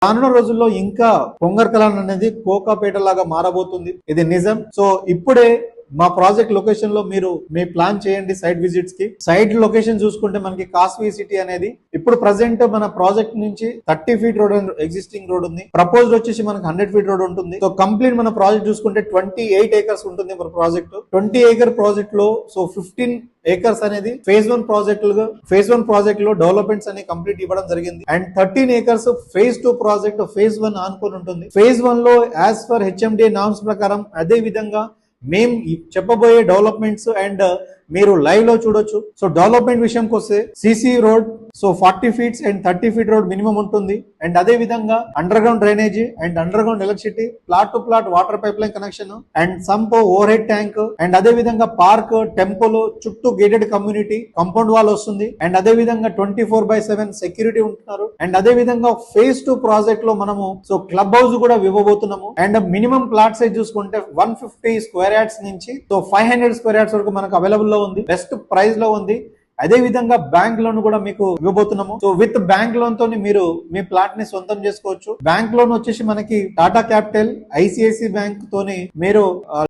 రానున్న రోజుల్లో ఇంకా పొంగర్కలాన్ అనేది కోకాపేట లాగా మారబోతుంది, ఇది నిజం. సో ఇప్పుడే మా ప్రాజెక్ట్ లొకేషన్ లో మీరు మీ ప్లాన్ చేయండి సైట్ విజిట్స్ కి. సైట్ లొకేషన్ చూసుకుంటే మనకి కాస్వీ సిటీ అనేది ఇప్పుడు ప్రెసెంట్ మన ప్రాజెక్ట్ నుంచి 30 ఫీట్ రోడ్ ఎగ్జిస్టింగ్ రోడ్ ఉంది. ప్రపోజ్డ్ వచ్చేసి మనకి 100 ఫీట్ రోడ్ ఉంటుంది. సో కంప్లీట్ మన ప్రాజెక్ట్ చూసుకుంటే 28 ఏకర్స్ ఉంటుంది మన ప్రాజెక్ట్. 20 ఏకర్ ప్రాజెక్ట్ లో సో 15 ఏకర్స్ అనేది ఫేజ్ 1 ప్రాజెక్ట్ లో డెవలప్మెంట్స్ అనేవి కంప్లీట్ ఇవ్వడం జరిగింది. And 13 acres phase 2 project phase 1 ఆనుకొని ఉంటుంది. ఫేజ్ 1 లో యాజ్ పర్ హెచ్ఎండి నామ్స్ ప్రకారం అదే విధంగా మేము చెప్పబోయే డెవలప్మెంట్స్ అండ్ మీరు లైవ్ లో చూడొచ్చు. సో డెవలప్మెంట్ విషయంకి వస్తే CC road so 40 feets and 30 feet road minimum ఉంటుంది. అండ్ అదే విధంగా under ground drainage and under ground electricity, plot to plot water pipe line connection and sump over head tank and అదే విధంగా park, temple చుట్టూ gated community compound wall వస్తుంది. And అదే విధంగా 24/7 security ఉంటున్నారు. అండ్ అదే విధంగా ఫేజ్ 2 ప్రాజెక్ట్ లో మనము సో క్లబ్ హౌస్ కూడా ఇవ్వబోతున్నాము. అండ్ మినిమం ప్లాట్ సైజ్ చూసుకుంటే 150 స్క్వేర్ యార్డ్స్ నుంచి సో 500 స్క్వేర్ యార్డ్స్ వరకు మనకు అవైలబుల్ లో ఉంది, బెస్ట్ ప్రైస్ లో ఉంది. అదే విధంగా బ్యాంక్ లోన్ కూడా మీకు ఇవ్వబోతున్నాము. సో విత్ బ్యాంక్ లోన్ తోని మీరు మీ ప్లాట్ ని సొంతం చేసుకోవచ్చు. బ్యాంక్ లోన్ వచ్చేసి మనకి టాటా క్యాపిటల్, ఐసిఐసి బ్యాంక్ తోని మీరు